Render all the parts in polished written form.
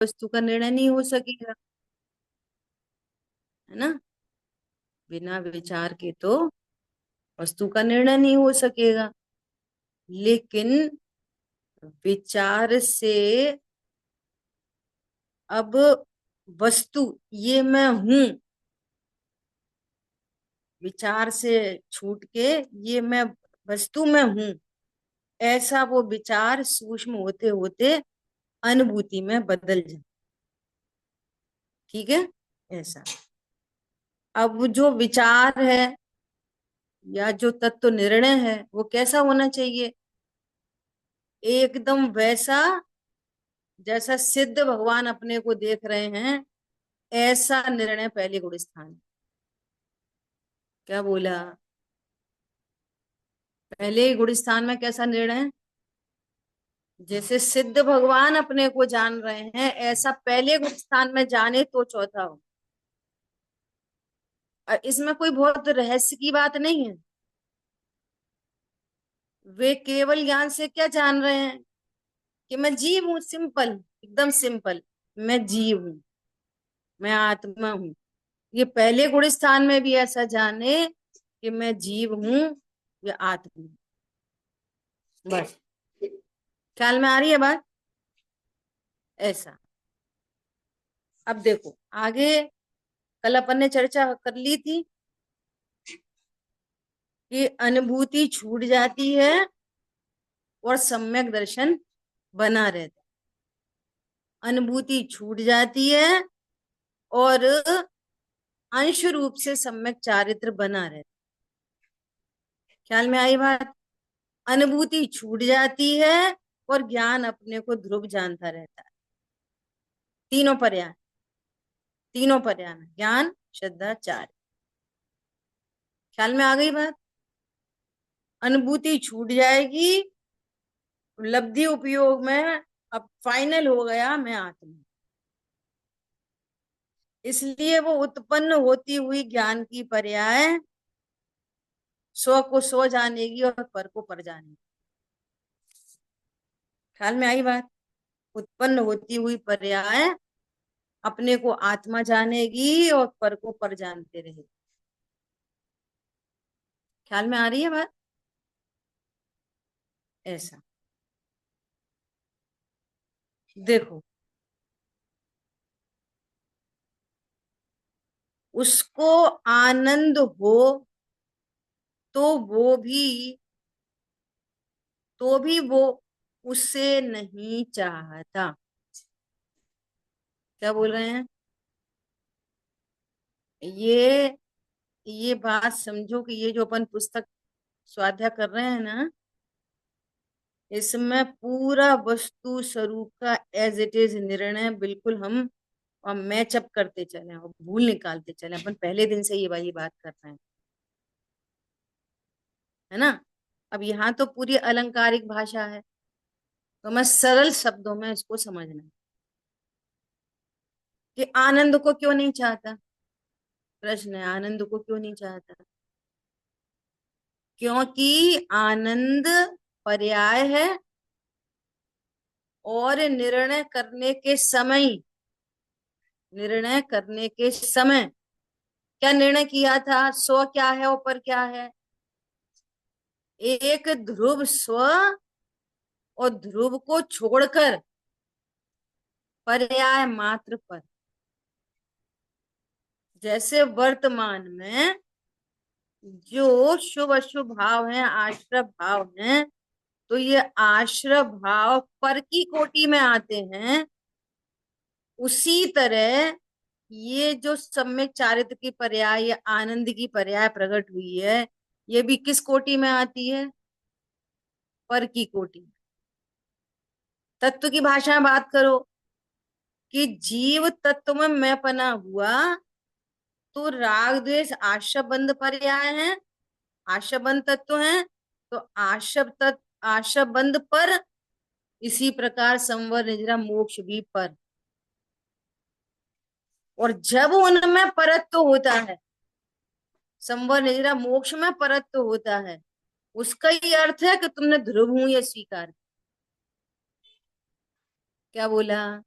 वस्तु का निर्णय नहीं हो सकेगा, है ना। बिना विचार के तो वस्तु का निर्णय नहीं हो सकेगा। लेकिन विचार से अब वस्तु ये मैं हूं, विचार से छूट के ये मैं वस्तु में हूं, ऐसा वो विचार सूक्ष्म होते होते अनुभूति में बदल जाए। ठीक है, ऐसा। अब जो विचार है या जो तत्व निर्णय है वो कैसा होना चाहिए? एकदम वैसा जैसा सिद्ध भगवान अपने को देख रहे हैं, ऐसा निर्णय पहले गुण स्थान। क्या बोला? पहले गुण स्थान में कैसा निर्णय? जैसे सिद्ध भगवान अपने को जान रहे हैं, ऐसा पहले गुण स्थान में जाने तो चौथा हो। और इसमें कोई बहुत रहस्य की बात नहीं है। वे केवल ज्ञान से क्या जान रहे हैं कि मैं जीव हूं, सिंपल, एकदम सिंपल। मैं जीव हूं, मैं आत्मा हूं। ये पहले गुण स्थान में भी ऐसा जाने कि मैं जीव हूं या आत्मा हूं। बस, ख्याल में आ रही है बात? ऐसा। अब देखो आगे, कल अपन ने चर्चा कर ली थी कि अनुभूति छूट जाती है और सम्यक दर्शन बना रहता है। अनुभूति छूट जाती है और अंश रूप से सम्यक चारित्र बना रहता है। ख्याल में आई बात? अनुभूति छूट जाती है और ज्ञान अपने को ध्रुव जानता रहता है। तीनों पर्याय, तीनों पर्याय में ज्ञान श्रद्धा चार। ख्याल में आ गई बात? अनुभूति छूट जाएगी, लब्धि उपयोग में अब फाइनल हो गया मैं आत्मा। इसलिए वो उत्पन्न होती हुई ज्ञान की पर्याय स्व को स्व जानेगी और पर को पर जानेगी। ख्याल में आई बात? उत्पन्न होती हुई पर्याय अपने को आत्मा जानेगी और पर को पर जानते रहेगी। ख्याल में आ रही है बात? ऐसा। देखो, उसको आनंद हो तो वो भी, तो भी वो उसे नहीं चाहता। क्या बोल रहे हैं? ये ये बात समझो कि ये जो अपन पुस्तक स्वाध्याय कर रहे हैं ना, इसमें पूरा वस्तु स्वरूप का एज इट इज निर्णय बिल्कुल हम और मैचअप करते चले और भूल निकालते चले। अपन पहले दिन से ये वाली बात कर रहे हैं, है ना। अब यहाँ तो पूरी अलंकारिक भाषा है, तो मैं सरल शब्दों में इसको समझना कि आनंद को क्यों नहीं चाहता। प्रश्न है, आनंद को क्यों नहीं चाहता? क्योंकि आनंद पर्याय है और निर्णय करने के समय, निर्णय करने के समय क्या निर्णय किया था? स्व क्या है, ऊपर क्या है? एक ध्रुव स्व और ध्रुव को छोड़कर पर्याय मात्र पर। जैसे वर्तमान में जो शुभ अशुभ भाव है, आश्रय भाव है, तो ये आश्रय भाव पर की कोटि में आते हैं। उसी तरह ये जो सम्यक चारित्र की पर्याय या आनंद की पर्याय प्रकट हुई है, ये भी किस कोटि में आती है? पर की कोटि। तत्व की भाषा में बात करो कि जीव तत्व में मैं पना हुआ, तो राग द्वेष आशबंध पर्याय है, आशबंध तत्व है। तो आशब तत्व आशबंध पर, इसी प्रकार संवर निद्रा मोक्ष भी पर। और जब उनमें परत्व होता है, संवर निद्रा मोक्ष में परत्व होता है, उसका ही अर्थ है कि तुमने ध्रुव हूं ये स्वीकार। क्या बोला?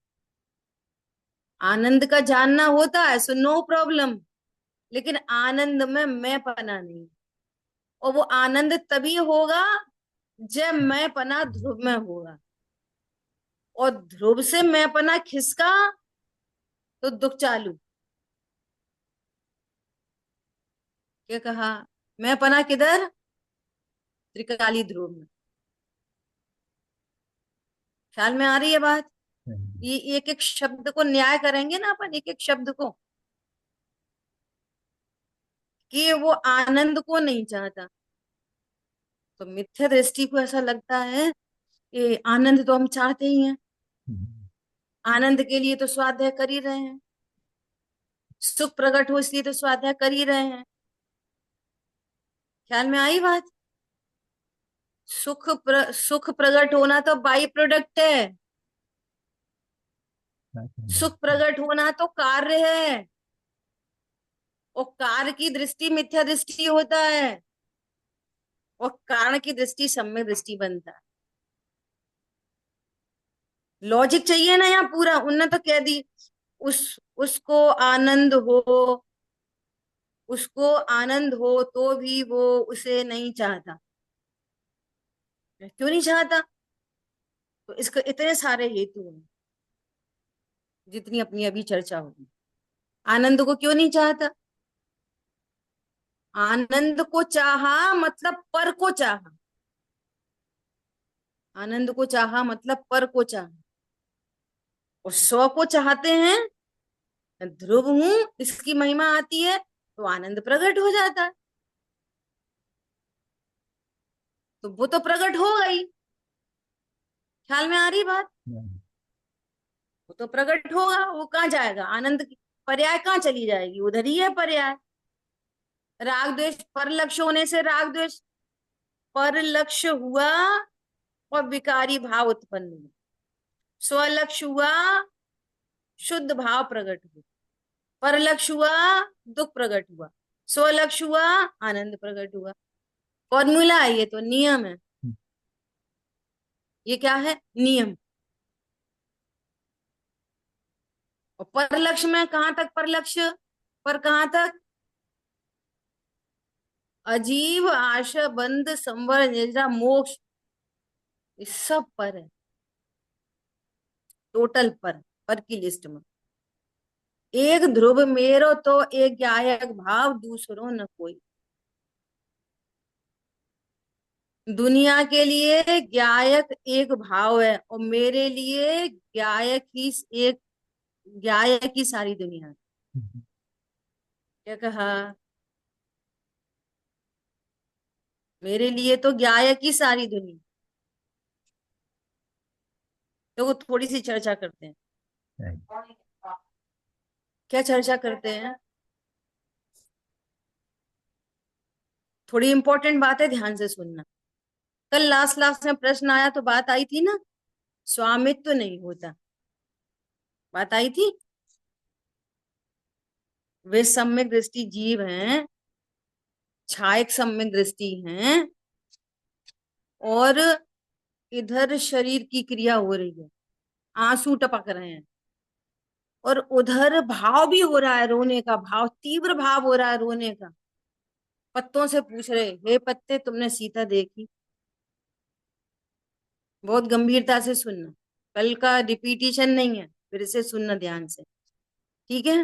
आनंद का जानना होता है सो नो प्रॉब्लम, लेकिन आनंद में मैं पना नहीं। और वो आनंद तभी होगा जब मैं पना ध्रुव में होगा, और ध्रुव से मैं पना खिसका तो दुख चालू। क्या कहा? मैं पना किधर? त्रिकाली ध्रुव में। ख्याल में आ रही है बात? ये एक एक शब्द को न्याय करेंगे ना अपन, एक एक शब्द को, कि वो आनंद को नहीं चाहता। तो मिथ्या दृष्टि को ऐसा लगता है कि आनंद तो हम चाहते ही हैं, आनंद के लिए तो स्वाध्याय कर ही रहे हैं, सुख प्रकट हो इसलिए तो स्वाध्याय कर ही रहे हैं। ख्याल में आई बात? सुख प्रकट होना तो बाई प्रोडक्ट है, सुख प्रकट होना तो कार्य है, और कार्य की दृष्टि मिथ्या दृष्टि होता है, और कारण की दृष्टि सम्यक दृष्टि बनता है। लॉजिक चाहिए ना यहाँ पूरा, उनने तो कह दी उसको आनंद हो, उसको आनंद हो तो भी वो उसे नहीं चाहता। क्यों नहीं चाहता? तो इसके इतने सारे हेतु हैं, जितनी अपनी अभी चर्चा होगी। आनंद को क्यों नहीं चाहता? आनंद को चाहा मतलब पर को चाहा, आनंद को चाहा मतलब पर को चाहा, और स्व को चाहते हैं। ध्रुव हूं इसकी महिमा आती है तो आनंद प्रकट हो जाता है, तो वो तो प्रकट हो गई। ख्याल में आ रही बात? वो तो प्रकट होगा, वो कहाँ जाएगा? आनंद की पर्याय कहाँ चली जाएगी? उधर ही है पर्याय। राग द्वेष पर लक्ष्य होने से राग द्वेष पर लक्ष्य हुआ और विकारी भाव उत्पन्न हुआ, स्वलक्ष्य हुआ शुद्ध भाव प्रकट हुआ, पर लक्ष्य हुआ दुख प्रकट हुआ, स्वलक्ष्य हुआ आनंद प्रकट हुआ। फॉर्मूला है ये, तो नियम है। ये क्या है? नियम। और पर लक्ष्य में कहां तक पर लक्ष्य? पर कहां तक? अजीब आशा बंध संवर निद्रा मोक्ष, ये सब पर है, टोटल पर की लिस्ट में। एक ध्रुव मेरो तो एक गायक भाव दूसरों न कोई। दुनिया के लिए गायक एक भाव है, और मेरे लिए गायक ही एक, गायक ही सारी दुनिया है। क्या कहा? मेरे लिए तो गायक ही सारी दुनिया। तो वो थोड़ी सी चर्चा करते हैं। क्या चर्चा करते हैं? थोड़ी इंपॉर्टेंट बात है, ध्यान से सुनना। कल लास्ट लास्ट में प्रश्न आया तो बात आई थी ना, स्वामित्व तो नहीं होता, बात आई थी। वे सम्यक दृष्टि जीव हैं, छायक सम्यक दृष्टि हैं, और इधर शरीर की क्रिया हो रही है, आंसू टपक रहे हैं, और उधर भाव भी हो रहा है, रोने का भाव, तीव्र भाव हो रहा है रोने का। पत्तों से पूछ रहे, हे पत्ते तुमने सीता देखी? बहुत गंभीरता से सुनना, कल का रिपीटिशन नहीं है, फिर से सुनना ध्यान से, ठीक है?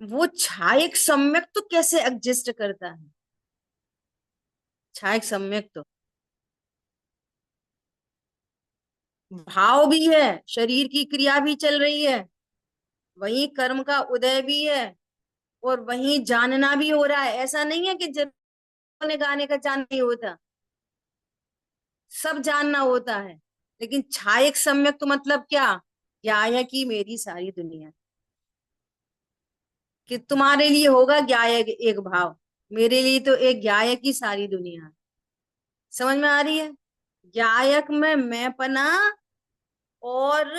वो छायक सम्यक तो कैसे एग्जिस्ट करता है? छायक सम्यक तो भाव भी है, शरीर की क्रिया भी चल रही है, वहीं कर्म का उदय भी है, और वहीं जानना भी हो रहा है। ऐसा नहीं है कि जब गाने का जानना नहीं होता, सब जानना होता है। लेकिन छायक सम्यक तो मतलब क्या? गायक ही मेरी सारी दुनिया, कि तुम्हारे लिए होगा गायक एक भाव, मेरे लिए तो एक गायक ही सारी दुनिया है। समझ में आ रही है? गायक में मैंपना, और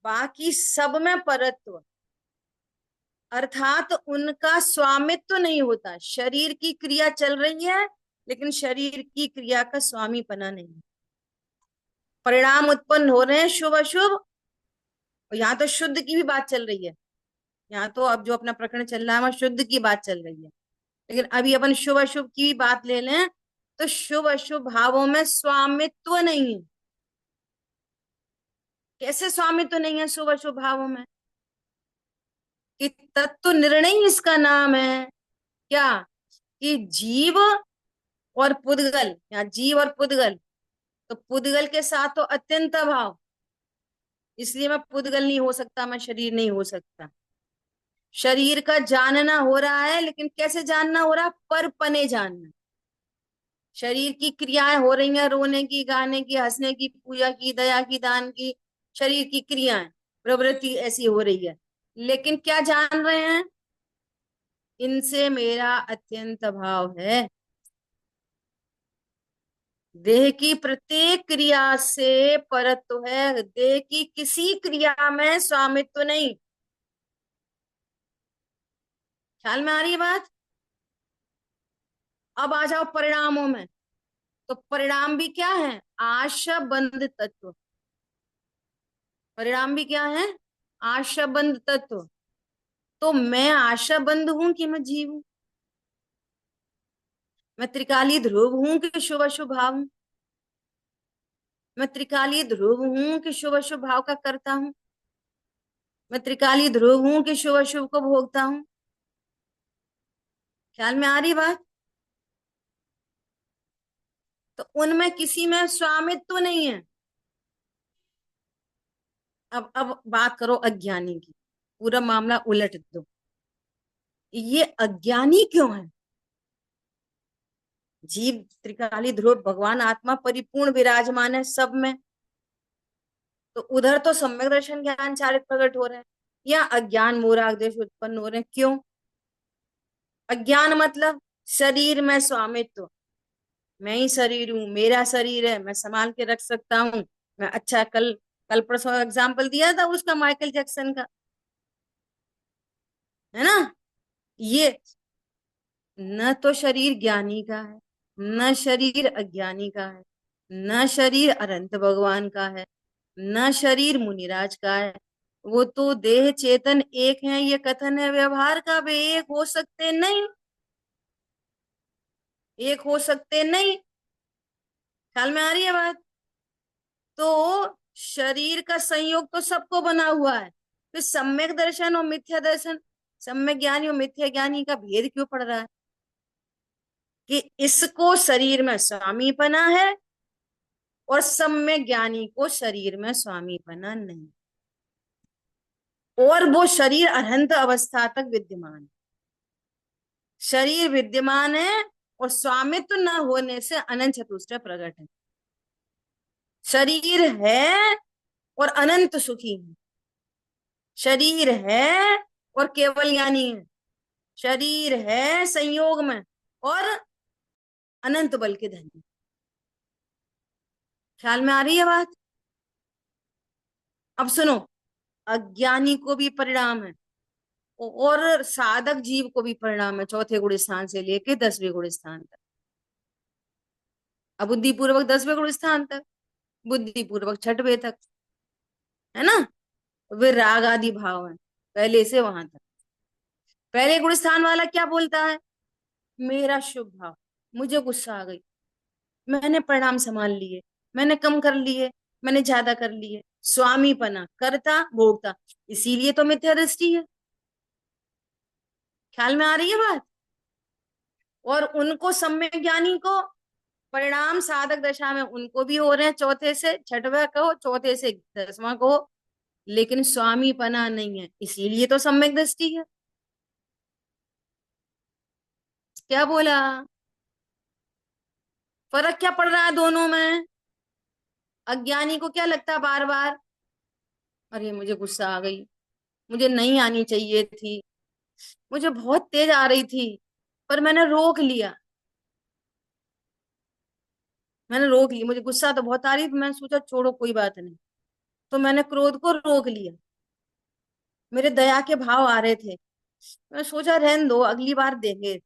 बाकी सब में परत्व, अर्थात उनका स्वामित्व तो नहीं होता। शरीर की क्रिया चल रही है, लेकिन शरीर की क्रिया का स्वामीपना नहीं। परिणाम उत्पन्न हो रहे हैं शुभ अशुभ, और यहाँ तो शुद्ध की भी बात चल रही है। यहाँ तो अब जो अपना प्रकरण चल रहा है वहां शुद्ध की बात चल रही है। लेकिन अभी अपन शुभ अशुभ की बात ले लें, तो शुभ अशुभ भावों में स्वामित्व नहीं है। कैसे स्वामित्व नहीं है शुभ अशुभ भावों में? कि तत्व निर्णय ही इसका नाम है। क्या? कि जीव और पुद्गल, या जीव और पुद्गल। तो पुद्गल के साथ तो अत्यंत भाव, इसलिए मैं पुद्गल नहीं हो सकता, मैं शरीर नहीं हो सकता। शरीर का जानना हो रहा है, लेकिन कैसे जानना हो रहा है? परपने जानना। शरीर की क्रियाएं हो रही हैं, रोने की, गाने की, हंसने की, पूजा की, दया की, दान की। शरीर की क्रियाएं, प्रवृत्ति ऐसी हो रही है, लेकिन क्या जान रहे हैं? इनसे मेरा अत्यंत भाव है। देह की प्रत्येक क्रिया से परत्व है, देह की किसी क्रिया में स्वामित्व नहीं। ख्याल में आ रही है बात? अब आ जाओ परिणामों में। तो परिणाम भी क्या है? आशा-बंध तत्व। परिणाम भी क्या है? आशा-बंध तत्व। तो मैं आशा-बंध हूं कि मैं जीव हूं? मैं त्रिकाली ध्रुव हूं कि शुभ अशुभ भाव हूं? मैं त्रिकाली ध्रुव हूं कि शुभ अशुभ भाव का करता हूं? मैं त्रिकाली ध्रुव हूं कि शुभ अशुभ को भोगता हूं? ख्याल में आ रही बात? तो उनमें किसी में स्वामित्व नहीं है। अब बात करो अज्ञानी की, पूरा मामला उलट दो। ये अज्ञानी क्यों है? जीव त्रिकाली ध्रुव, भगवान आत्मा परिपूर्ण विराजमान है सब में। तो उधर तो सम्यक दर्शन ज्ञान चारित प्रकट हो रहे हैं, या अज्ञान मोराग देश उत्पन्न हो रहे हैं। क्यों? अज्ञान मतलब शरीर में स्वामित्व। मैं ही शरीर हूँ, मेरा शरीर है, मैं संभाल के रख सकता हूँ। मैं अच्छा, कल कल परसों एग्जाम्पल दिया था उसका, माइकल जैक्सन का, है ना? ये न तो शरीर ज्ञानी का है, न शरीर अज्ञानी का है, न शरीर अनंत भगवान का है, न शरीर मुनिराज का है। वो तो देह चेतन एक है, ये कथन है व्यवहार का। वे एक हो सकते नहीं, एक हो सकते नहीं। ख्याल में आ रही है बात? तो शरीर का संयोग तो सबको बना हुआ है, फिर सम्यक दर्शन और मिथ्या दर्शन, सम्यक ज्ञानी और मिथ्या ज्ञानी का भेद क्यों पड़ रहा है? कि इसको शरीर में स्वामीपना है और सम्यक ज्ञानी को शरीर में स्वामीपना नहीं, और वो शरीर अनंत अवस्था तक विद्यमान है। शरीर विद्यमान है और स्वामित्व न होने से अनंत चतुष्टय प्रकट है। शरीर है और अनंत सुखी है। शरीर है और केवल ज्ञानी है। शरीर है संयोग में और अनंत बल के धनी। ख्याल में आ रही है बात? अब सुनो, अज्ञानी को भी परिणाम है और साधक जीव को भी परिणाम है, चौथे गुण स्थान से लेके 10वें गुण स्थान तक। अबुद्धि पूर्वक 10वें गुण स्थान तक, बुद्धि पूर्वक 6वें तक, है ना? वे राग आदि भाव है पहले से वहां तक। पहले गुण स्थान वाला क्या बोलता है? मेरा शुभ भाव, मुझे गुस्सा आ गई, मैंने परिणाम संभाल लिए, मैंने कम कर लिए, मैंने ज्यादा कर लिए। स्वामीपना, करता भोगता, इसीलिए तो मिथ्या दृष्टि है। ख्याल में आ रही है बात? और उनको सम्यक ज्ञानी को परिणाम साधक दशा में उनको भी हो रहे हैं, चौथे से 6वां कहो, चौथे से 10वां कहो, लेकिन स्वामीपना नहीं है, इसीलिए तो सम्यक दृष्टि है। क्या बोला? फर्क क्या पड़ रहा है दोनों में? अज्ञानी को क्या लगता है बार बार? अरे मुझे गुस्सा आ गई, मुझे नहीं आनी चाहिए थी, मुझे बहुत तेज आ रही थी, पर मैंने रोक लिया। मैंने रोक लिया, मुझे गुस्सा तो बहुत आ रही थी, मैंने सोचा छोड़ो कोई बात नहीं, तो मैंने क्रोध को रोक लिया। मेरे दया के भाव आ रहे थे, मैं सोचा रहने दो, अगली बार देंगे।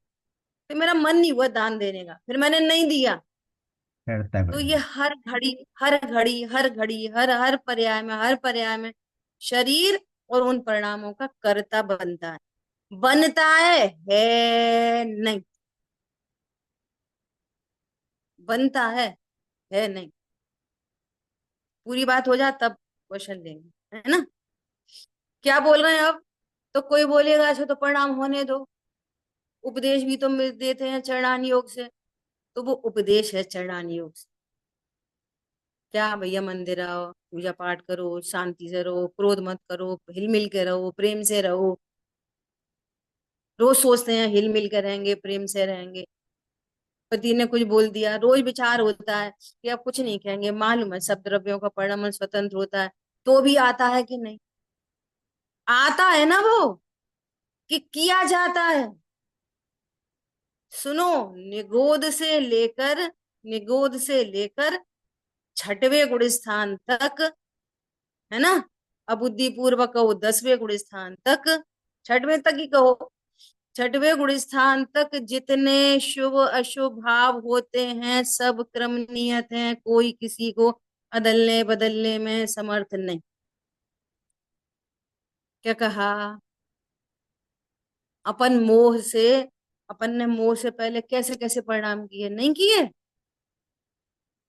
फिर मेरा मन नहीं हुआ दान देने का, फिर मैंने नहीं दिया। करता तो बढ़ ये गया। हर घड़ी, हर घड़ी, हर घड़ी, हर हर पर्याय में, हर पर्याय में शरीर और उन परिणामों का कर्ता बनता है। बनता है नहीं। बनता है नहीं। पूरी बात हो जाए तब क्वेश्चन लेंगे, है ना। क्या बोल रहे हैं अब। तो कोई बोलेगा ऐसे तो परिणाम होने दो, उपदेश भी तो देते हैं चरणान योग से। तो वो उपदेश है चरणान योग से। क्या भैया, मंदिर आओ, पूजा पाठ करो, शांति से रहो, क्रोध मत करो, हिल मिल के रहो, प्रेम से रहो। रोज सोचते हैं हिल मिल के रहेंगे, प्रेम से रहेंगे। पति ने कुछ बोल दिया, रोज विचार होता है कि अब कुछ नहीं कहेंगे, मालूम है सब द्रव्यों का परिणाम स्वतंत्र होता है। तो भी आता है कि नहीं। आता है ना वो, कि किया जाता है। सुनो, निगोद से लेकर, निगोद से लेकर छठवें गुण स्थान तक, है ना। अबुद्धि पूर्वक कहो 10वें गुण स्थान तक, छठवें तक ही कहो, छठवें गुण स्थान तक जितने शुभ अशुभ भाव होते हैं सब क्रम नियत हैं, कोई किसी को अदलने बदलने में समर्थ नहीं। क्या कहा। अपन मोह से, अपन ने मोह से पहले कैसे कैसे परिणाम किए, नहीं किए।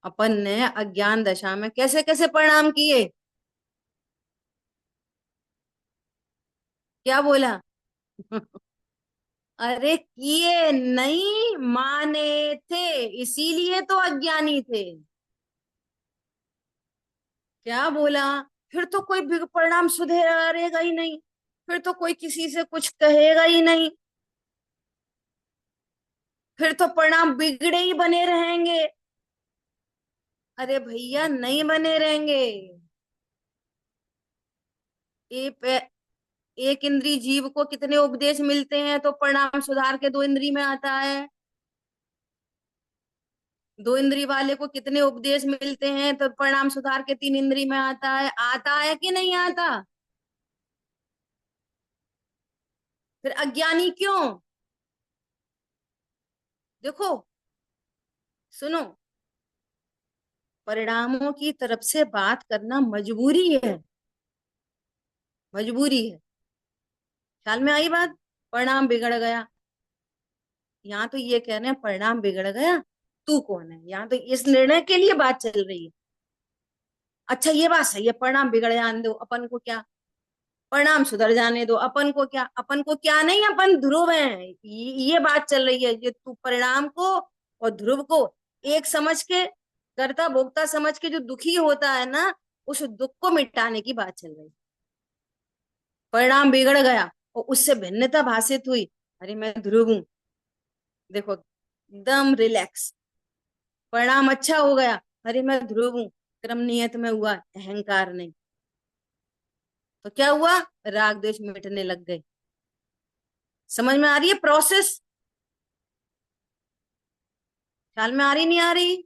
अपन ने अज्ञान दशा में कैसे कैसे परिणाम किए। क्या बोला। अरे किए नहीं, माने थे, इसीलिए तो अज्ञानी थे। क्या बोला। फिर तो कोई परिणाम सुधरेगा ही नहीं, फिर तो कोई किसी से कुछ कहेगा ही नहीं, फिर तो परिणाम बिगड़े ही बने रहेंगे। अरे भैया नहीं बने रहेंगे। एक एक इंद्री जीव को कितने उपदेश मिलते हैं तो परिणाम सुधार के दो इंद्री में आता है। दो इंद्री वाले को कितने उपदेश मिलते हैं तो परिणाम सुधार के तीन इंद्री में आता है। आता है कि नहीं आता। फिर अज्ञानी क्यों। देखो, सुनो, परिणामों की तरफ से बात करना मजबूरी है, मजबूरी है। ख्याल में आई बात। परिणाम बिगड़ गया, यहाँ तो ये कह रहे हैं परिणाम बिगड़ गया, तू कौन है। यहाँ तो इस निर्णय के लिए बात चल रही है। अच्छा ये बात सही है, परिणाम बिगड़ जाने दो, अपन को क्या। परिणाम सुधर जाने दो, अपन को क्या। अपन को क्या नहीं, अपन ध्रुव हैं, ये बात चल रही है। ये तू परिणाम को और ध्रुव को एक समझ के, कर्ता भोक्ता समझ के जो दुखी होता है ना, उस दुख को मिटाने की बात चल रही है। परिणाम बिगड़ गया और उससे भिन्नता भाषित हुई, अरे मैं ध्रुव हूं, देखो एकदम रिलैक्स। परिणाम अच्छा हो गया, अरे मैं ध्रुव हूं, क्रम नियत में हुआ, अहंकार नहीं। तो क्या हुआ, राग द्वेष मिटने लग गए। समझ में आ रही है प्रोसेस। ख्याल में आ रही नहीं आ रही।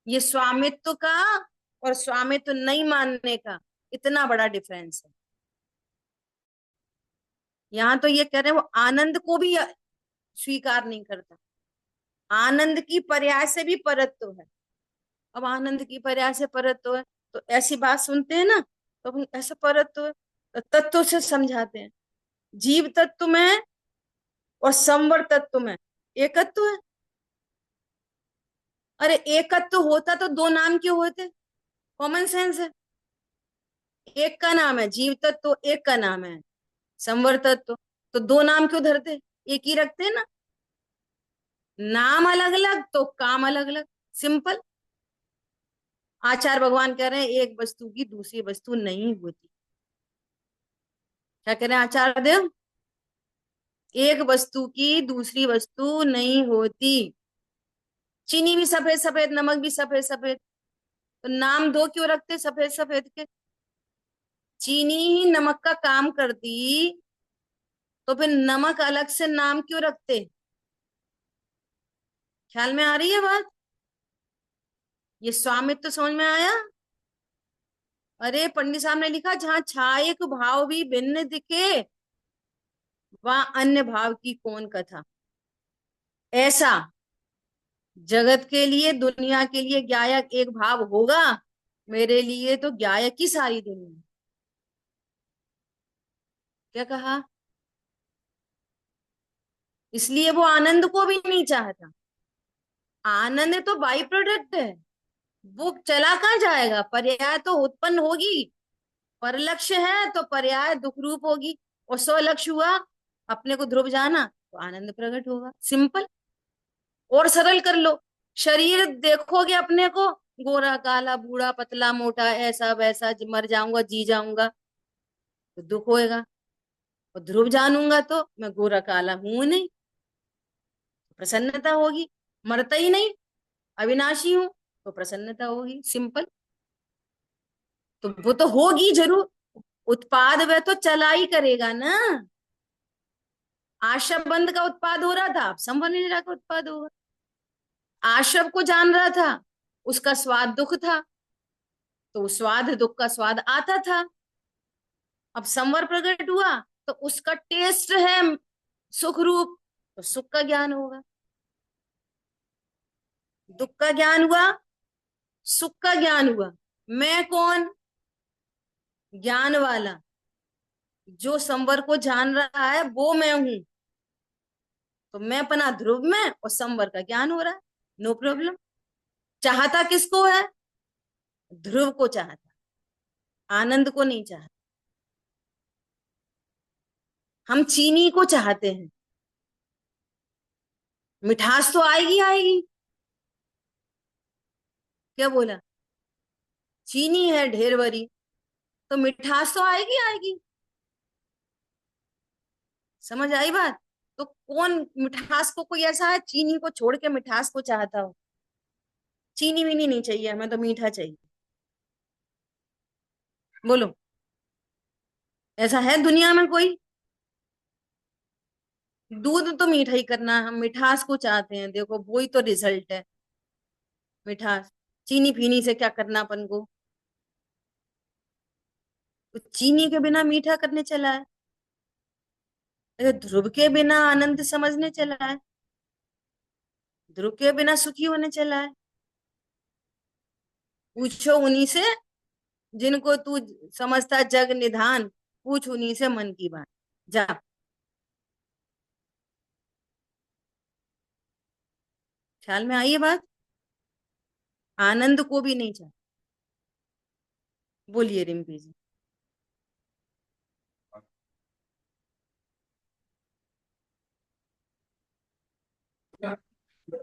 ये स्वामित्व का और स्वामित्व नहीं मानने का इतना बड़ा डिफरेंस है। यहाँ तो ये कह रहे हैं वो आनंद को भी स्वीकार नहीं करता, आनंद की पर्याय से भी परत्व है। अब आनंद की पर्याय से परत्व है, तो ऐसी बात सुनते हैं ना, तो हम ऐसा परत्व है, तो तत्व से समझाते हैं। जीव तत्व में और संवर तत्व में एकत्व है। अरे एकत्व होता तो दो नाम क्यों होते, कॉमन सेंस है। एक का नाम है जीव तत्व, एक का नाम है संवर तत्व, तो दो नाम क्यों धरते, एक ही रखते हैं ना। नाम अलग अलग तो काम अलग अलग, सिंपल। आचार्य भगवान कह रहे हैं एक वस्तु की दूसरी वस्तु नहीं होती। क्या कह रहे हैं आचार्य देव, एक वस्तु की दूसरी वस्तु नहीं होती। चीनी भी सफेद सफेद, नमक भी सफेद सफेद, तो नाम दो क्यों रखते सफेद सफेद के। चीनी ही नमक का काम करती, तो फिर नमक अलग से नाम क्यों रखते। ख्याल में आ रही है बात। ये स्वामित्व तो समझ में आया। अरे पंडित साहब ने लिखा, जहां छायक भाव भी भिन्न दिखे वहां अन्य भाव की कौन कथा। ऐसा जगत के लिए, दुनिया के लिए ज्ञायक एक भाव होगा, मेरे लिए तो ज्ञायक ही सारी दुनिया। क्या कहा? इसलिए वो आनंद को भी नहीं चाहता। आनंद तो बाई प्रोडक्ट है, वो चला कहाँ जाएगा, पर्याय तो उत्पन्न होगी। पर लक्ष्य है तो पर्याय दुख रूप होगी, और स्व लक्ष्य हुआ अपने को ध्रुव जाना, तो आनंद प्रकट होगा। सिंपल। और सरल कर लो। शरीर देखोगे अपने को, गोरा काला बूढ़ा पतला मोटा ऐसा वैसा, मर जाऊंगा जी जाऊंगा तो दुख होएगा। और ध्रुव जानूंगा तो मैं गोरा काला हूं नहीं, प्रसन्नता होगी। मरता ही नहीं, अविनाशी हूं, तो प्रसन्नता होगी। सिंपल। तो वो तो होगी जरूर। उत्पाद वह तो चला ही करेगा ना। आशा बंद का उत्पाद हो रहा था, अब संभव निद्रा का उत्पाद होगा। आशव को जान रहा था, उसका स्वाद दुख था, तो स्वाद दुख का स्वाद आता था। अब संवर प्रकट हुआ तो उसका टेस्ट है सुख रूप, तो सुख का ज्ञान होगा। दुख का ज्ञान हुआ, सुख का ज्ञान हुआ। मैं कौन? ज्ञान वाला, जो संवर को जान रहा है वो मैं हूं। तो मैं अपना ध्रुव में, और संवर का ज्ञान हो रहा है। No problem. चाहता किसको है? ध्रुव को चाहता, आनंद को नहीं चाहता। हम चीनी को चाहते हैं, मिठास तो आएगी आएगी। क्या बोला? चीनी है ढेर भरी, तो मिठास तो आएगी आएगी। समझ आई बात? तो कौन मिठास को, कोई ऐसा है चीनी को छोड़ के मिठास को चाहता हो? चीनी वीनी नहीं चाहिए हमें, तो मीठा चाहिए। बोलो, ऐसा है दुनिया में कोई? दूध तो मीठा ही करना है, हम मिठास को चाहते हैं। देखो वही तो रिजल्ट है, मिठास। चीनी फीनी से क्या करना अपन को? तो चीनी के बिना मीठा करने चला है, अरे ध्रुव के बिना आनंद समझने चला है, ध्रुव के बिना सुखी होने चला है। पूछो उन्हीं से जिनको तू समझता जग निधान, पूछ उन्हीं से मन की बात। जा। ख्याल में आई ये बात? आनंद को भी नहीं चाह। बोलिए रिम्पी जी।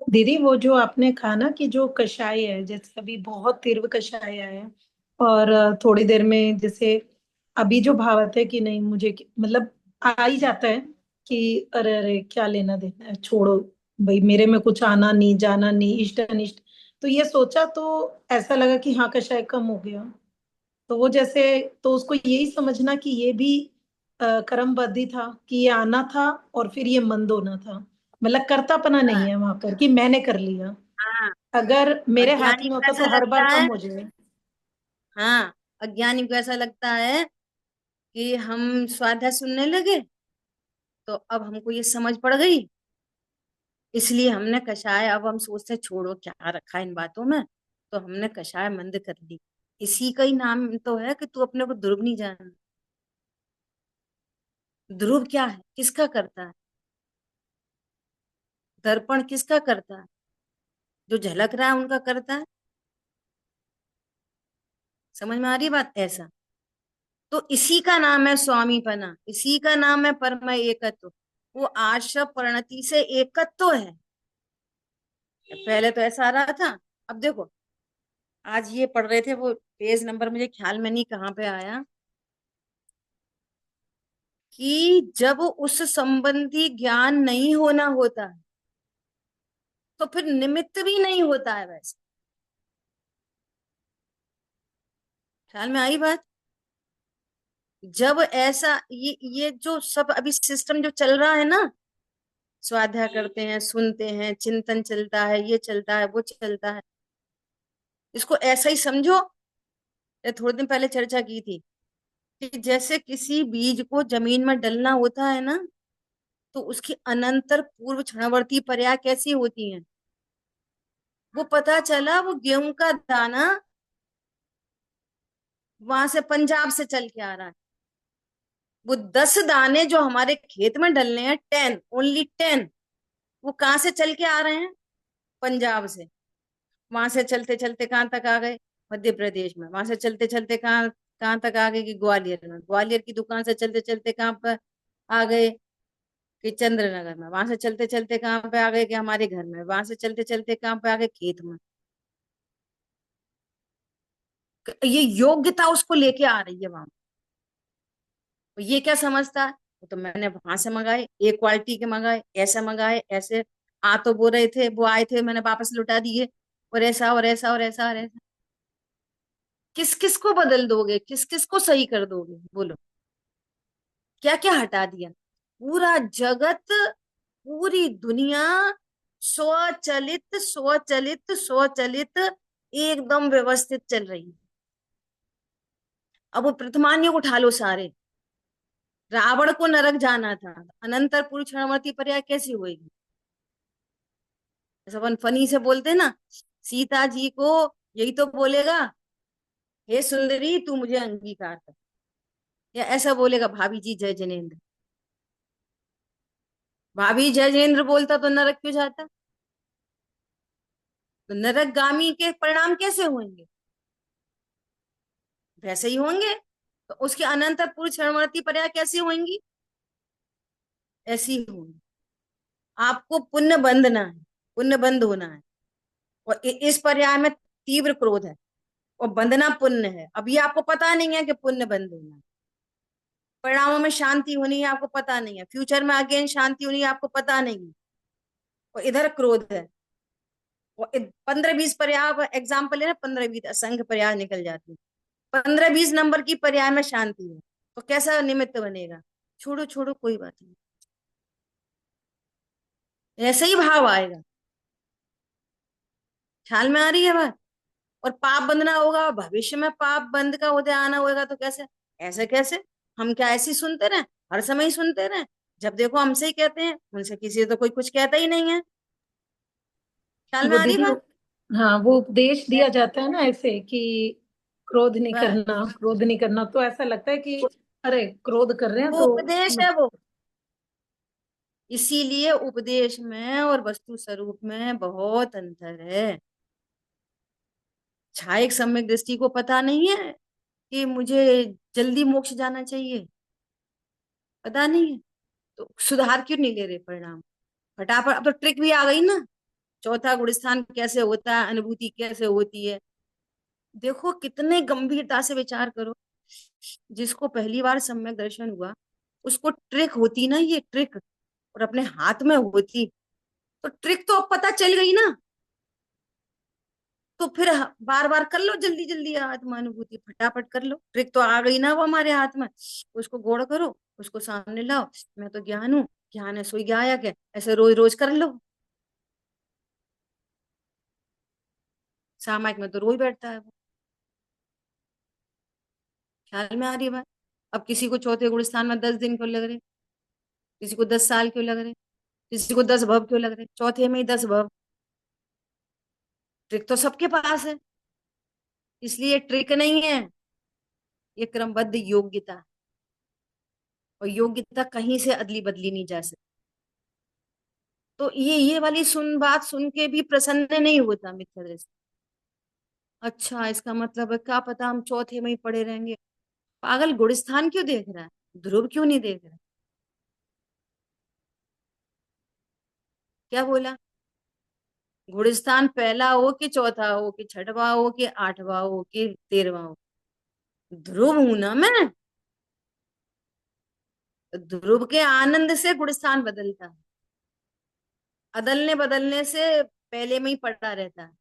दीदी वो जो आपने कहा ना कि जो कषाय है, जैसे अभी बहुत तीव्र कषाय है, और थोड़ी देर में जैसे अभी जो भावत है कि नहीं मुझे मतलब आ ही जाता है कि अरे अरे क्या लेना देना है, छोड़ो भाई, मेरे में कुछ आना नहीं जाना नहीं, इष्ट अनिष्ट। तो ये सोचा तो ऐसा लगा कि हाँ कषाय कम हो गया। तो वो जैसे, तो उसको यही समझना कि ये भी कर्मबद्ध ही था, कि ये आना था और फिर ये मंद होना था। मतलब कर्तापना नहीं हाँ है वहां पर कि मैंने कर लिया। हाँ। अगर मेरे हाथ अज्ञानी में को होता ऐसा तो हर लगता बार कम है, हो जाए। हाँ, अज्ञानी को ऐसा लगता है कि हम स्वाध्याय सुनने लगे तो अब हमको ये समझ पड़ गई, इसलिए हमने कषाय, अब हम सोचते हैं, छोड़ो क्या रखा है इन बातों में, तो हमने कषाय मंद कर ली। इसी का ही नाम तो है कि तू अपने को ध्रुव नहीं जान। ध्रुव क्या है, किसका करता है? दर्पण किसका करता है? जो झलक रहा है उनका करता है। समझ में आ रही है बात? ऐसा। तो इसी का नाम है स्वामीपना, इसी का नाम है परम एकत्व। वो आश्रव परिणति से एकत्व है। पहले तो ऐसा आ रहा था। अब देखो, आज ये पढ़ रहे थे, वो पेज नंबर मुझे ख्याल में नहीं कहाँ पे आया, कि जब उस संबंधी ज्ञान नहीं होना होता है, तो फिर निमित्त भी नहीं होता है वैसे। ख्याल में आई बात? जब ऐसा ये जो सब अभी सिस्टम जो चल रहा है ना, स्वाध्याय करते हैं, सुनते हैं, चिंतन चलता है, ये चलता है वो चलता है, इसको ऐसा ही समझो। ये थोड़े दिन पहले चर्चा की थी कि जैसे किसी बीज को जमीन में डलना होता है ना, तो उसकी अनंतर पूर्व क्षणवर्ती पर्याय कैसी होती हैं। वो पता चला, वो गेहूं का दाना वहां से पंजाब से चल के आ रहा है, वो 10 दाने जो हमारे खेत में डलने हैं, 10, ओनली 10, वो कहाँ से चल के आ रहे हैं? पंजाब से। वहां से चलते चलते कहाँ तक आ गए? मध्य प्रदेश में। वहां से चलते चलते कहाँ कहाँ तक आ गए? कि ग्वालियर में। ग्वालियर की दुकान से चलते चलते कहाँ पर आ गए? कि चंद्रनगर में। वहां से चलते चलते कहाँ पे आ गए? कि हमारे घर में। वहां से चलते चलते कहाँ पे आ गए? खेत में। ये योग्यता उसको लेके आ रही है वहां। तो ये क्या समझता है? वो तो मैंने वहां से मंगाए, ए क्वालिटी के मंगाए, ऐसे मंगाए, ऐसे। आ तो वो रहे थे, वो आए थे, मैंने वापस लौटा दिए। और ऐसा और ऐसा और ऐसा और ऐसा। किस किस को बदल दोगे? किस किस को सही कर दोगे? बोलो। क्या क्या हटा दिया? पूरा जगत, पूरी दुनिया स्वचलित स्वचलित स्वचलित एकदम व्यवस्थित चल रही है। अब वो प्रतिमानियों को उठा लो सारे। रावण को नरक जाना था, अनंतर पुरुष क्षणवर्ती पर्याय कैसी होगी? ऐसा अपन फनी से बोलते ना, सीता जी को यही तो बोलेगा, हे सुंदरी तू मुझे अंगीकार कर। या ऐसा बोलेगा, भाभी जी जय जिनेन्द्र। भाभी जय जिनेन्द्र बोलता तो नरक क्यों जाता? तो नरकगामी के परिणाम कैसे होंगे? वैसे ही होंगे। तो उसके अनंतर पुरुष क्षणवर्ती पर्याय कैसी होंगी? ऐसी ही होंगी। आपको पुण्य बंधना है, पुण्य बंध होना है। और इस पर्याय में तीव्र क्रोध है, और बंधना पुण्य है। अभी आपको पता नहीं है कि पुण्य बंध होना है। परिणामों में शांति होनी है, आपको पता नहीं है। फ्यूचर में अगेन शांति होनी है, आपको पता नहीं है। और इधर क्रोध है। और 15-20 पर्याय एग्जाम्पल है ना, 15-20 असंख्य पर्याय निकल जाती है। 15-20 नंबर की पर्याय में शांति है, तो कैसा निमित्त बनेगा? छोड़ो छोड़ो, कोई बात नहीं। ऐसे ही भाव आएगा। ख्याल में आ रही है बात? और पाप बंधना होगा, भविष्य में पाप बंध का उदय आना होगा, तो कैसे? ऐसे कैसे? हम क्या ऐसे ही सुनते रहे? हर समय ही सुनते रहे? जब देखो हमसे ही कहते हैं, उनसे किसी से तो कोई कुछ कहता ही नहीं है। ख्याल में वो आ रही दीदी बात? हाँ, वो उपदेश दिया जाता है ना ऐसे कि क्रोध नहीं बस, करना, क्रोध नहीं करना, तो ऐसा लगता है कि अरे क्रोध कर रहे हैं वो तो उपदेश है वो। इसीलिए उपदेश में और वस्तु स्वरूप में बहुत अंतर है। छायक सम्यक दृष्टि को पता नहीं है कि मुझे जल्दी मोक्ष जाना चाहिए? पता नहीं है? तो सुधार क्यों नहीं ले रहे परिणाम? फटाफट। अब तो ट्रिक भी आ गई ना। चौथा गुणस्थान कैसे होता है, अनुभूति कैसे होती है? देखो कितने गंभीरता से विचार करो। जिसको पहली बार सम्यक दर्शन हुआ, उसको ट्रिक होती ना, ये ट्रिक, और अपने हाथ में होती, तो ट्रिक तो अब पता चल गई ना। तो फिर बार बार कर लो, जल्दी जल्दी आत्मानुभूति फटाफट कर लो। ट्रिक तो आ गई ना वो हमारे हाथ में। उसको गौड़ करो, उसको सामने लाओ। मैं तो ज्ञान हूँ, ज्ञान है सोई गायक है, ऐसे रोज रोज कर लो। सामायिक में तो रोज बैठता है वो। ख्याल में आ रही है बात? अब किसी को चौथे गुण स्थान में 10 दिन क्यों लग रहे? किसी को 10 साल क्यों लग रहे? किसी को 10 भव क्यों लग रहे? चौथे में ही 10 भव। ट्रिक तो सबके पास है। इसलिए ट्रिक नहीं है, ये क्रमबद्ध योग्यता है। और योग्यता कहीं से अदली बदली नहीं जा सकती। तो ये वाली बात सुन के भी प्रसन्न नहीं होता मित्र दृष्टि। अच्छा, इसका मतलब है क्या पता हम चौथे में ही पड़े रहेंगे। पागल, गुणस्थान क्यों देख रहा है? ध्रुव क्यों नहीं देख रहा? क्या बोला? गुणस्थान पहला हो कि चौथा हो कि छठवा हो कि आठवां हो कि 13वां हो, ध्रुव हूं ना मैं। तो ध्रुव के आनंद से गुणस्थान बदलता है। अदलने बदलने से पहले में ही पड़ा रहता है।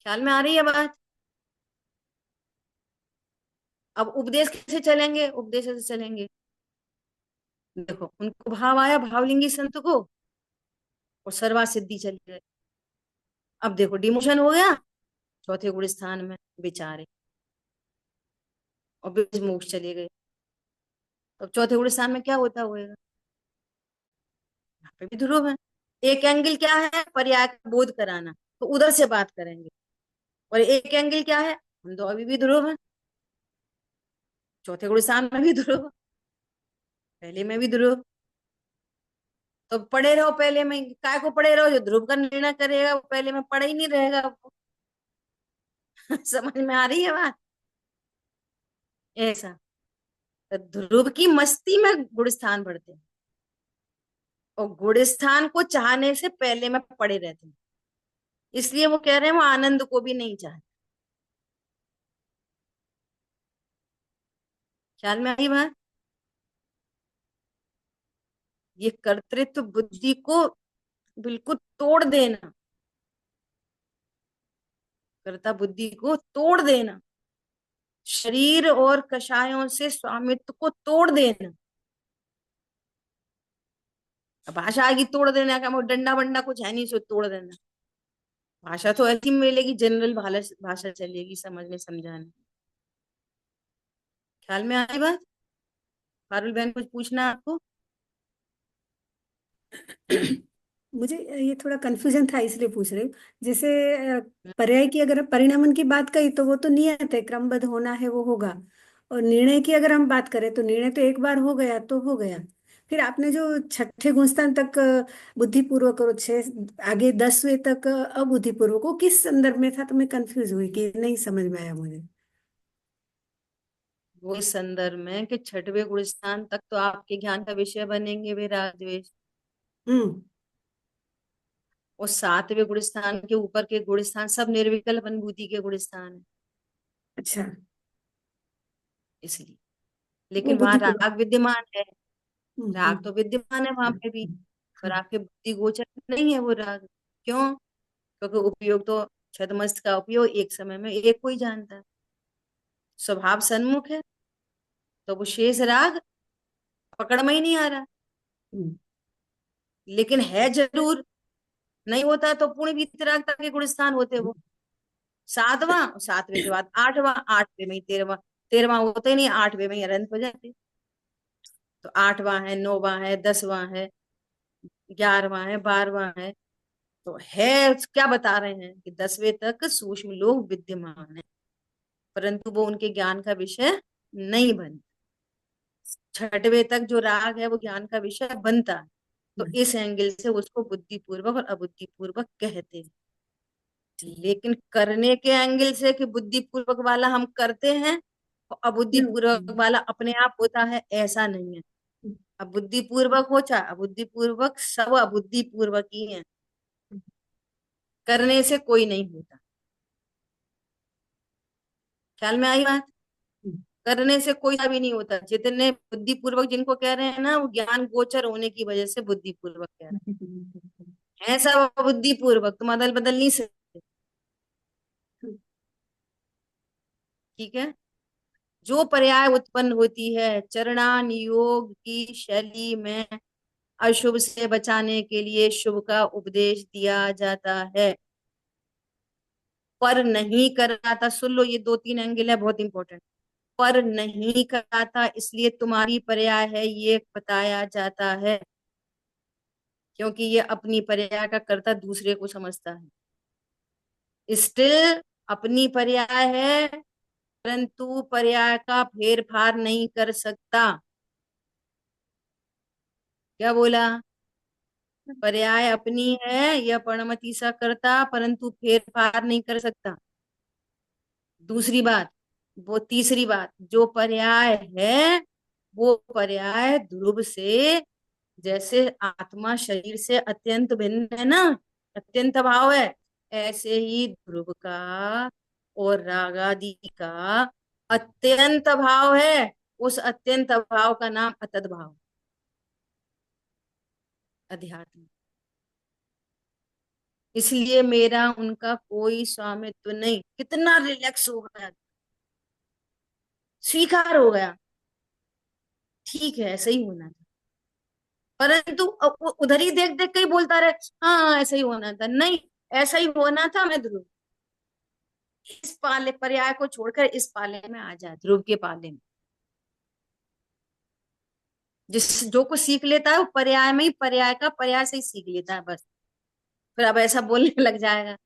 ख्याल में आ रही है बात? अब उपदेश कैसे चलेंगे? उपदेश से चलेंगे। देखो उनको भाव आया, भावलिंगी संत को, और सर्वा सिद्धि चली गई। अब देखो डिमोशन हो गया चौथे गुण स्थान में, बेचारे, और बीज मोक्ष चले गए। अब चौथे गुण स्थान में क्या होता होएगा? यहाँ पे भी ध्रुव है। एक एंगल क्या है? पर्याय का बोध कराना, तो उधर से बात करेंगे। और एक एंगल क्या है? हम तो अभी भी ध्रुव है। चौथे गुण स्थान में भी ध्रुव, पहले में भी ध्रुव। तो पड़े रहो पहले में, काय को पड़े रहो, जो ध्रुव का निर्णय करेगा वो पहले में पड़ा ही नहीं रहेगा वो। समझ में आ रही है बात? ऐसा। तो ध्रुव की मस्ती में गुण स्थान बढ़ते हैं, और गुण स्थान को चाहने से पहले में पड़े रहते हैं। इसलिए वो कह रहे हैं वो आनंद को भी नहीं चाहते। ख्याल में आई बात? ये कर्तृत्व बुद्धि को बिल्कुल तोड़ देना, कर्ता बुद्धि को तोड़ देना, शरीर और कषायों से स्वामित्व को तोड़ देना। अब भाषा आएगी तोड़ देना का, वो डंडा बंडा कुछ है नहीं सो तोड़ देना। भाषा तो ऐसी मिलेगी, जनरल भाषा चलेगी समझ में समझाने। ख्याल में आई बात? पारुल बहन कुछ पूछना है आपको? मुझे ये थोड़ा कंफ्यूजन था इसलिए पूछ रही हूँ। जैसे पर्याय की अगर परिणामन की बात कही तो वो तो नियत है, क्रमबद्ध होना है वो होगा। और निर्णय की अगर हम बात करें तो निर्णय तो एक बार हो गया तो हो गया। फिर आपने जो छठे गुणस्थान तक बुद्धिपूर्वक और छह आगे 10वें तक अबुद्धिपूर्वक, वो किस संदर्भ में था? तो मैं कंफ्यूज हुई कि नहीं समझ में आया मुझे। वो इस संदर्भ में कि छठवें गुण स्थान तक तो आपके ज्ञान का विषय बनेंगे वे राग द्वेष, हम्म। और सातवें गुण स्थान के ऊपर के गुण स्थान सब निर्विकल्प अनुभूति के गुण स्थान है, अच्छा। इसलिए। वो लेकिन वहां बुद्धिपूर्वक। राग विद्यमान है, हम्म। राग तो विद्यमान है वहां पे भी, पर हम्म। आपके बुद्धि गोचर नहीं है वो राग। क्यों? क्योंकि उपयोग तो छदमस्त का उपयोग एक समय में एक को ही जानता है, स्वभाव सन्मुख है, तो वो शेष राग पकड़ में ही नहीं आ रहा। हम्म। लेकिन है जरूर, नहीं होता तो पूर्ण वीतरागता के गुण स्थान होते वो। सातवां, सातवें के बाद आठवां, आठवें में ही तेरहवां, तेरहवां होते ही नहीं, आठवें में ही अनंत हो जाते। तो आठवां है, नौवां है, 10वां है, 11वां है, 12वां है। तो है क्या बता रहे हैं कि 10वें तक सूक्ष्म लोग विद्यमान है, परंतु वो उनके ज्ञान का विषय नहीं बनता। छठवें तक जो राग है वो ज्ञान का विषय बनता है। तो इस एंगल से उसको बुद्धिपूर्वक और अबुद्धिपूर्वक कहते हैं। लेकिन करने के एंगल से कि बुद्धिपूर्वक वाला हम करते हैं और अबुद्धिपूर्वक हम्म। वाला अपने आप होता है, ऐसा नहीं है। अब बुद्धिपूर्वक हो चाहे अबुद्धिपूर्वक, सब अबुद्धिपूर्वक ही है, करने से कोई नहीं होता। ख्याल में आई बात? करने से कोई सा भी नहीं होता। जितने बुद्धिपूर्वक जिनको कह रहे हैं ना, वो ज्ञान गोचर होने की वजह से बुद्धिपूर्वक कह रहे हैं, ऐसा बुद्धिपूर्वक तुम अदल बदल नहीं सकते। ठीक है? जो पर्याय उत्पन्न होती है चरणान योग की शैली में, अशुभ से बचाने के लिए शुभ का उपदेश दिया जाता है, पर नहीं कराता। सुन लो, ये दो तीन एंगल है बहुत इंपॉर्टेंट। पर नहीं कराता इसलिए तुम्हारी पर्याय है ये बताया जाता है, क्योंकि ये अपनी पर्याय का कर्ता दूसरे को समझता है। स्टिल अपनी पर्याय है, परंतु पर्याय का फेर फार नहीं कर सकता। क्या बोला? पर्याय अपनी है, यह प्रणमति सा करता, परंतु फेर फार नहीं कर सकता। दूसरी बात, वो तीसरी बात, जो पर्याय है वो पर्याय ध्रुव से, जैसे आत्मा शरीर से अत्यंत भिन्न है ना, अत्यंत भाव है, ऐसे ही ध्रुव का और रागादि का अत्यंत भाव है। उस अत्यंत भाव का नाम अतद भाव, अध्यात्म। इसलिए मेरा उनका कोई स्वामित्व नहीं। कितना रिलैक्स हो गया, स्वीकार हो गया, ठीक है ऐसा ही होना था। परंतु उधर ही देख देख के ही बोलता रहे, हाँ ऐसा ही होना था, नहीं ऐसा ही होना था। मैं ध्रुव, इस पाले पर्याय को छोड़कर इस पाले में आ जा, ध्रुव के पाले में। जिस जो कुछ सीख लेता है वो पर्याय में ही, पर्याय का पर्याय से ही सीख लेता है बस। फिर अब ऐसा बोलने लग जाएगा,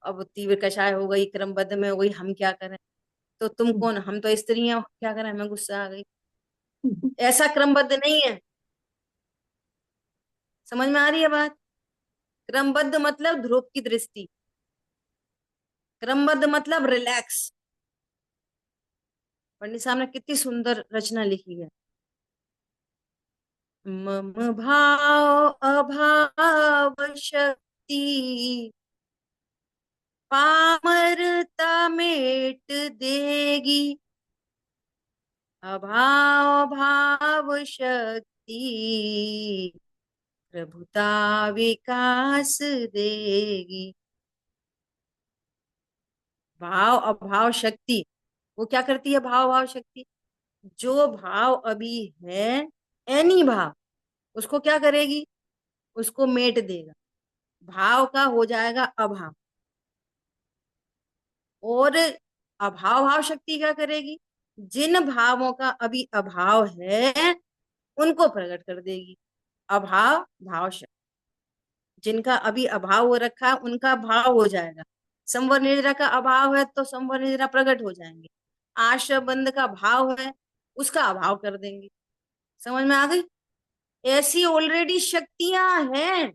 अब तीव्र कषाय हो गई, क्रमबद्ध में हो गई, हम क्या करें? तो तुम कौन? हम तो स्त्री हैं, क्या करें, हमें गुस्सा आ गई। ऐसा क्रमबद्ध नहीं है। समझ में आ रही है बात? क्रमबद्ध मतलब ध्रुव की दृष्टि, क्रमबद्ध मतलब रिलैक्स। पंडित साहब ने कितनी सुंदर रचना लिखी है। मम भाव अभाव शक्ति, पामरता मेट देगी। अभाव भाव शक्ति, प्रभुता विकास देगी। भाव अभाव शक्ति, वो क्या करती है? भाव भाव शक्ति, जो भाव अभी है, एनी भाव, उसको क्या करेगी? उसको मेट देगा। भाव का हो जाएगा अभाव। और अभाव भाव शक्ति क्या करेगी? जिन भावों का अभी अभाव है उनको प्रकट कर देगी। अभाव भाव शक्ति, जिनका अभी अभाव हो रखा है उनका भाव हो जाएगा। संवर निद्रा का अभाव है तो संवर निद्रा प्रकट हो जाएंगे। आश्रय बंध का भाव है, उसका अभाव कर देंगे। समझ में आ गई? ऐसी ऑलरेडी शक्तियां हैं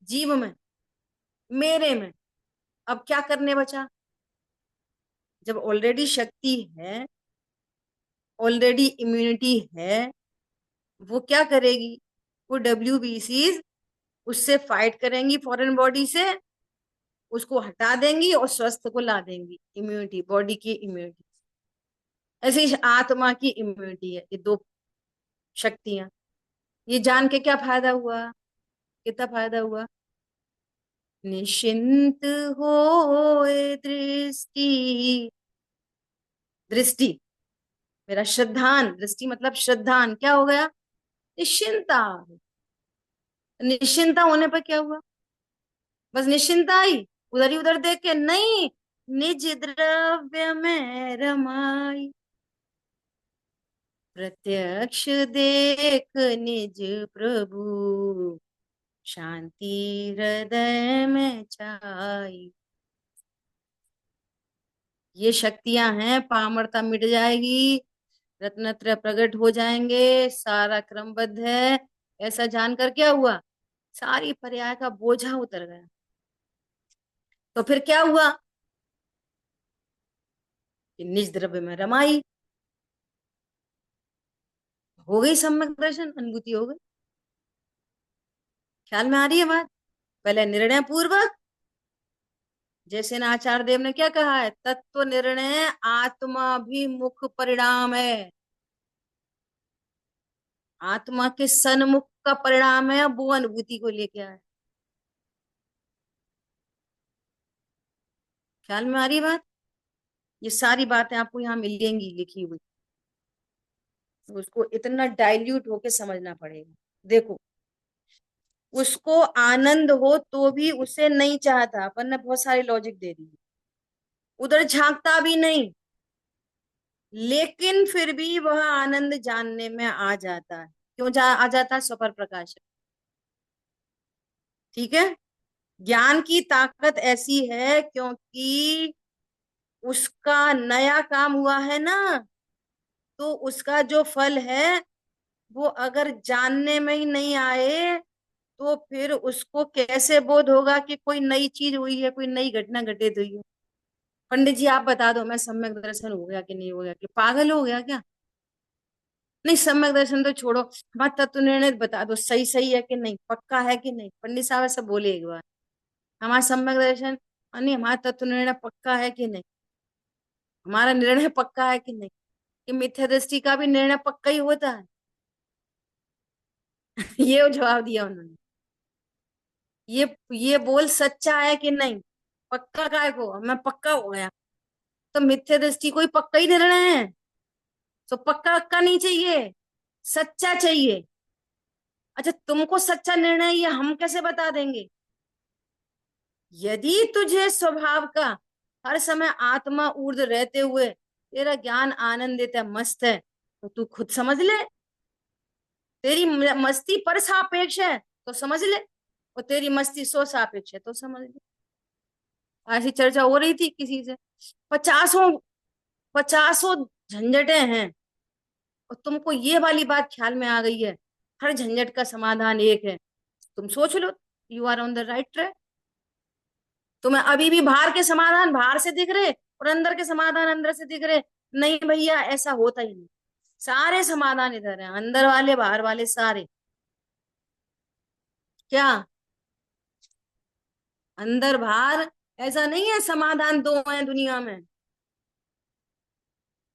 जीव में, मेरे में। अब क्या करने बचा? जब ऑलरेडी शक्ति है, ऑलरेडी इम्यूनिटी है, वो क्या करेगी? वो WBCs उससे फाइट करेंगी, फॉरेन बॉडी से उसको हटा देंगी और स्वस्थ को ला देंगी। इम्यूनिटी, बॉडी की इम्यूनिटी। ऐसे ही आत्मा की इम्यूनिटी है। ये दो शक्तियां, ये जान के क्या फायदा हुआ? कितना फायदा हुआ? निश्चिंत होए दृष्टि, दृष्टि मेरा श्रद्धान, दृष्टि मतलब श्रद्धान, क्या हो गया? निश्चिंता। निश्चिंता होने पर क्या हुआ? बस निश्चिंता आई, उधर ही उधर देख के नहीं, निज द्रव्य में रमाई। प्रत्यक्ष देख निज प्रभु, शांति हृदय में छाई। ये शक्तियां हैं, पामरता मिट जाएगी, रत्नत्रय प्रकट हो जाएंगे, सारा क्रमबद्ध है। ऐसा जानकर क्या हुआ? सारी पर्याय का बोझा उतर गया। तो फिर क्या हुआ? कि निज द्रव्य में रमाई, हो गई सम्यक दर्शन, अनुभूति हो गई। ख्याल में आ रही है बात? पहले निर्णय पूर्वक, जैसे ना आचार्य देव ने क्या कहा है, तत्व निर्णय आत्माभिमुख परिणाम है। आत्मा के सन्मुख का परिणाम है, वो अनुभूति को लेके आए। ख्याल में आ रही है बात? ये सारी बातें आपको यहाँ मिलेंगी लिखी हुई, तो उसको इतना डाइल्यूट होके समझना पड़ेगा। देखो, उसको आनंद हो तो भी उसे नहीं चाहता, अपन ने बहुत सारी लॉजिक दे दी, उधर झांकता भी नहीं, लेकिन फिर भी वह आनंद जानने में आ जाता है। क्यों आ जाता है? स्वपर प्रकाश। ठीक है, ज्ञान की ताकत ऐसी है क्योंकि उसका नया काम हुआ है ना, तो उसका जो फल है वो अगर जानने में ही नहीं आए तो फिर उसको कैसे बोध होगा कि कोई नई चीज हुई है, कोई नई घटना घटित हुई है? पंडित जी आप बता दो, मैं सम्यक दर्शन हो गया कि नहीं हो गया, कि पागल हो गया क्या? नहीं, सम्यक दर्शन तो छोड़ो, हमारा तत्व निर्णय बता दो, सही सही है कि नहीं, पक्का है कि नहीं? पंडित साहब ऐसा बोले एक बार, हमारा सम्यक दर्शन, नहीं हमारा तत्व निर्णय पक्का है कि नहीं, हमारा निर्णय पक्का है कि नहीं? कि मिथ्या दृष्टि का भी निर्णय पक्का ही होता है। ये जवाब दिया उन्होंने। ये बोल सच्चा है कि नहीं? पक्का काय को, मैं पक्का हो गया। तो मिथ्या दृष्टि कोई पक्का ही निर्णय है, तो पक्का अक्का नहीं चाहिए, सच्चा चाहिए। अच्छा, तुमको सच्चा निर्णय ये हम कैसे बता देंगे? यदि तुझे स्वभाव का हर समय आत्मा ऊर्ध रहते हुए तेरा ज्ञान आनंदित है, मस्त है, तो तू खुद समझ ले। तेरी मस्ती पर सापेक्ष है तो समझ ले, और तेरी मस्ती सो सापेक्ष है तो समझ ले। ऐसी चर्चा हो रही थी किसी से, पचासों पचासों झंझटें हैं, और तुमको ये वाली बात ख्याल में आ गई है हर झंझट का समाधान एक है। तुम सोच लो, you are on the right track. तुम्हें अभी भी बाहर के समाधान बाहर से दिख रहे और अंदर के समाधान अंदर से दिख रहे। नहीं भैया, ऐसा होता ही नहीं। सारे समाधान इधर हैं, अंदर वाले बाहर वाले सारे। क्या अंदर बाहर? ऐसा नहीं है समाधान दो हैं दुनिया में।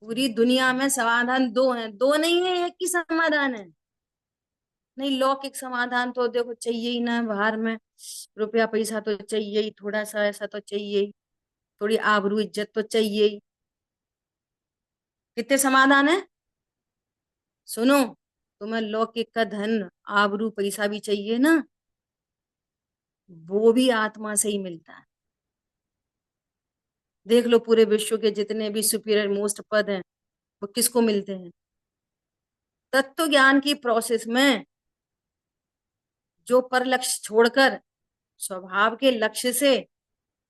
पूरी दुनिया में समाधान दो हैं, दो नहीं है, एक ही समाधान है। नहीं, लौकिक समाधान तो देखो चाहिए ही ना बाहर में। रुपया पैसा तो चाहिए ही, थोड़ा सा ऐसा तो चाहिए ही, थोड़ी आबरू इज्जत तो चाहिए ही। कितने समाधान है? सुनो, तुम्हें लौकिक का धन आबरू पैसा भी चाहिए ना, वो भी आत्मा से ही मिलता है। देख लो, पूरे विश्व के जितने भी सुपीरियर मोस्ट पद हैं, वो किसको मिलते हैं? तत्व ज्ञान की प्रोसेस में जो पर लक्ष्य छोड़कर स्वभाव के लक्ष्य से,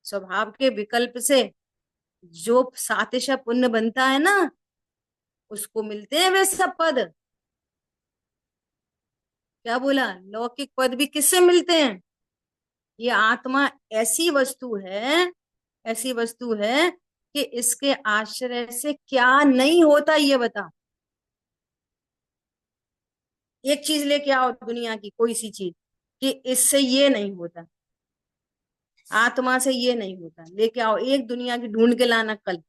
स्वभाव के विकल्प से जो सातिशय पुण्य बनता है ना, उसको मिलते हैं वे सब पद। क्या बोला? लौकिक पद भी किससे मिलते हैं? ये आत्मा ऐसी वस्तु है, ऐसी वस्तु है कि इसके आश्रय से क्या नहीं होता ये बता। एक चीज लेके आओ दुनिया की, कोई सी चीज, कि इससे ये नहीं होता, आत्मा से ये नहीं होता, लेके आओ एक दुनिया की, ढूंढ के लाना कल।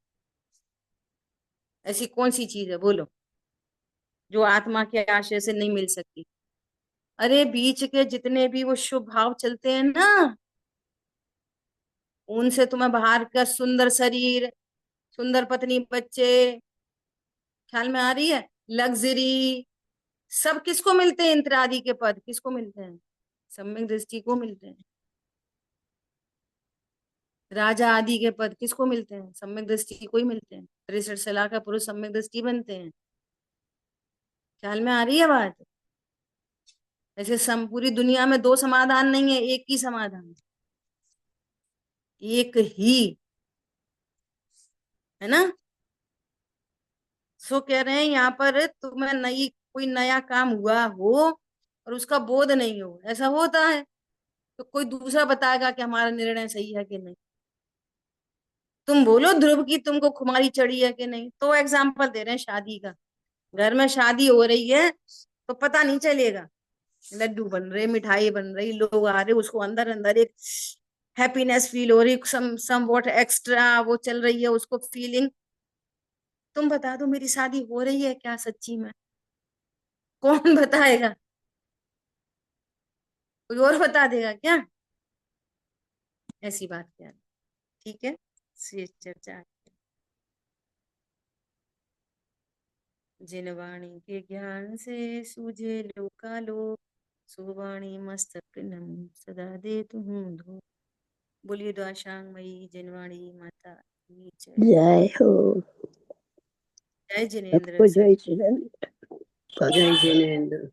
ऐसी कौन सी चीज है बोलो, जो आत्मा के आश्रय से नहीं मिल सकती? अरे बीच के जितने भी वो शुभ भाव चलते हैं ना, उनसे तुम्हें बाहर का सुंदर शरीर, सुंदर पत्नी, बच्चे, ख्याल में आ रही है, लग्जरी, सब किसको मिलते हैं? इंद्र आदि के पद किसको मिलते हैं? सम्यक दृष्टि को मिलते हैं। राजा आदि के पद किसको मिलते हैं? सम्यक दृष्टि को ही मिलते हैं। 63 सलाह का पुरुष सम्यक दृष्टि बनते हैं। ख्याल में आ रही है बात? ऐसे पूरी दुनिया में दो समाधान नहीं है, एक ही समाधान, एक ही है ना। सो कह रहे हैं यहाँ पर, तुम्हें नई कोई नया काम हुआ हो और उसका बोध नहीं हो, ऐसा होता है तो कोई दूसरा बताएगा कि हमारा निर्णय सही है कि नहीं। तुम बोलो ध्रुव की तुमको खुमारी चढ़ी है कि नहीं, तो एग्जाम्पल दे रहे हैं शादी का। घर में शादी हो रही है तो पता नहीं चलेगा, लड्डू बन रहे, मिठाई बन रही, लोग आ रहे, उसको अंदर अंदर एक हैप्पीनेस फील हो रही, सम व्हाट एक्स्ट्रा वो चल रही है उसको फीलिंग। तुम बता दो मेरी शादी हो रही है क्या सच्ची में? कौन बताएगा? कोई और बता देगा क्या? ऐसी बात क्या? ठीक है, से चर्चा। जिन वाणी के ज्ञान से सूझे लोकालोक, सुवाणी मस्तक नम सदा दे तुम धो। बोलिए द्वाशांग मई जिनवाणी माता की जय। जय हो। जय जिनेन्द्र सबको सर। जय जिनेन्द्र। जय जिनेन्द्र।